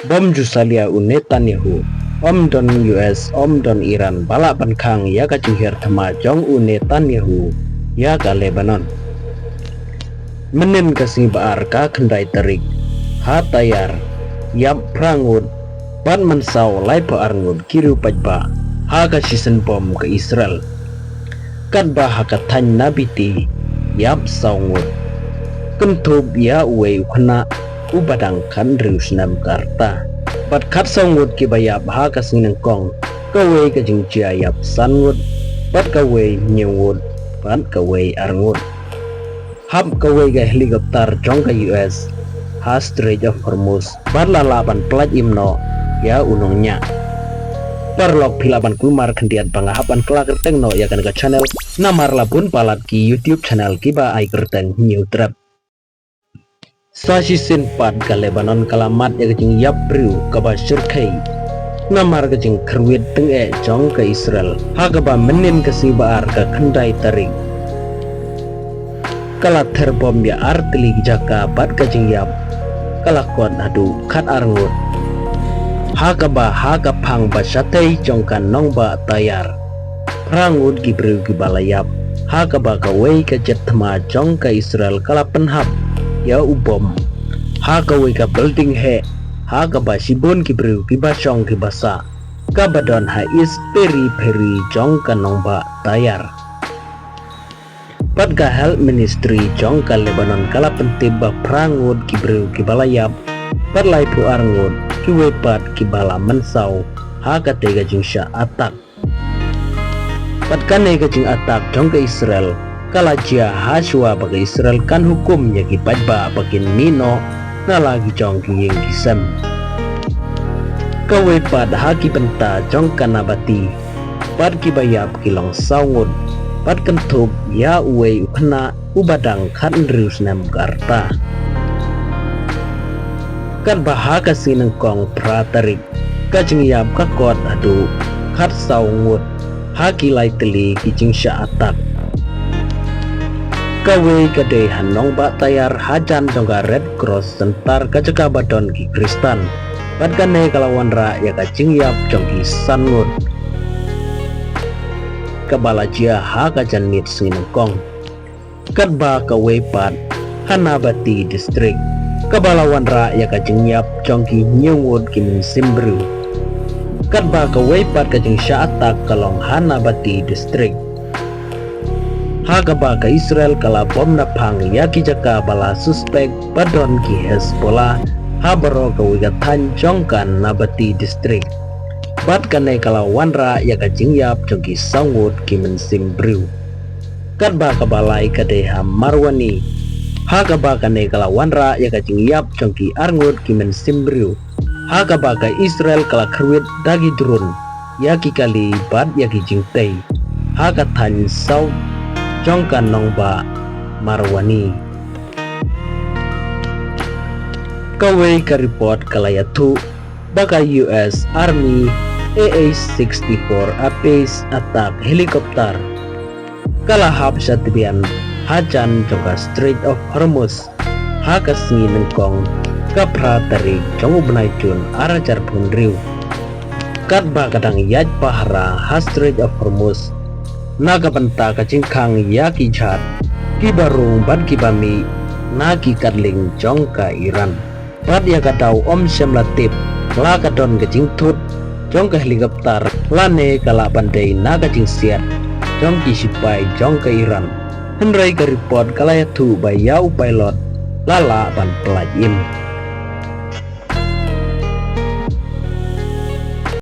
Bom Jusalia Netanyahu, Om Don US, Om Don Iran, balak pankang ya ka cinghir thama jong Netanyahu ya ka Lebanon. Menin kasih baar ka kendai terik, ha tayar, yap prangut, pan mensau lai pa arngut kiru pajba, ha ka sisen bom ke Israel. Kan ba ha ka tan nabiti, yap saungut, kentub ya uwe ukna, ubadang kan riusnam karta pat khat songut ki bayap ha ka sinang kong kawe ka jingja yap sangut pat kawe nyewut pat kawe arngut hap kawe ga helikopter jong ka US ha Strait of Hormuz pat lalaban pelat imno ya unongnya perlok pilaban kumar kendian pangahapan kelak kerteng no ya kan ka channel namar labun palat ki YouTube channel kiba ai kerteng new trap Sasisin pat ka Lebanon kalamat ya kajing yap briu kaba syurkai namar kajing kerwit teng jong ke Israel ha kaba menin kasi baar ka kendai taring kala terbom ya artili jaka pat kajing yap kala kuat adu kat arngut ha kaba ha kapang basyatei jong kan nong ba tayar prangut ki briu ki balayap ha kaba kawai ka jet thama jong ke Israel kala penhap ya ubom ha kawe ka building he ha ka ba sibon ki bru ki ba chong ki basa ka badon ha is peri jong ka nong ba tayar pat ka health ministry jong ka Lebanon kala pentib ba prangut ki bru ki balayap pat lai pu arngut ki we pat ki bala mensau ha ka tega jing sha atak pat kane ka jing atak jong ka Israel kala jia haswa bagi Israel kan hukum ya ki pajba bakin mino na lagi jong ki yeng kisem kawe pad haki penta jong kanabati pad ki bayap kilong saungut pad kentub ya uwe ukna ubadang kan rius nam karta kan bahaka sineng kong pratarik kajing yap kakot adu kat saungut haki lai teli kijing sya atak kawe kade hanong ba tayar hajan jongga Red Cross sentar kajaka badon ki Kristan pat kane kalawan ra ya kacing yap jongki sangut kabala jia ha kajan mit sinengkong kat ba kawe pat Hanabati distrik kabalawan ra ya kacing yap jongki nyewut ki min simbru kat ba kawe pat kajing syaatak kalong Hanabati distrik Hagaba ka Israel kala bom na pang yaki jaka bala suspek padon ki Hezbollah habaro ka wigatan jongkan nabati distrik bat kanay kala wanra ya ka jingyap jongki sangut ki mensim briu kat ba ka balay kadeha marwani hagaba kanay kala wanra ya ka jingyap jongki arngut ki mensim briu hagaba ka Israel kala kerwit dagi drone yaki kali bat yaki jingtay hagatan saw jongkan nongba marwani kawe ka report kalayatu baka US Army AA-64 apis atak helikopter kalahap sa tibian hajan jongka Strait of Hormuz hakasingi nengkong kapra tarik jongu benay jun arajar punriu kat ba kadang yaj pahara ha Strait of Hormuz naga banta kacingkang yaki jhat ki barung ban ki bami nagi kadling jongka Iran pat ya kadau om semlatip la kadon kacing tut jongka helikopter lane kala bandai naga jing siat jongki sipai jongka Iran henrai ka report kalaya tu bayau pilot lala ban pelajim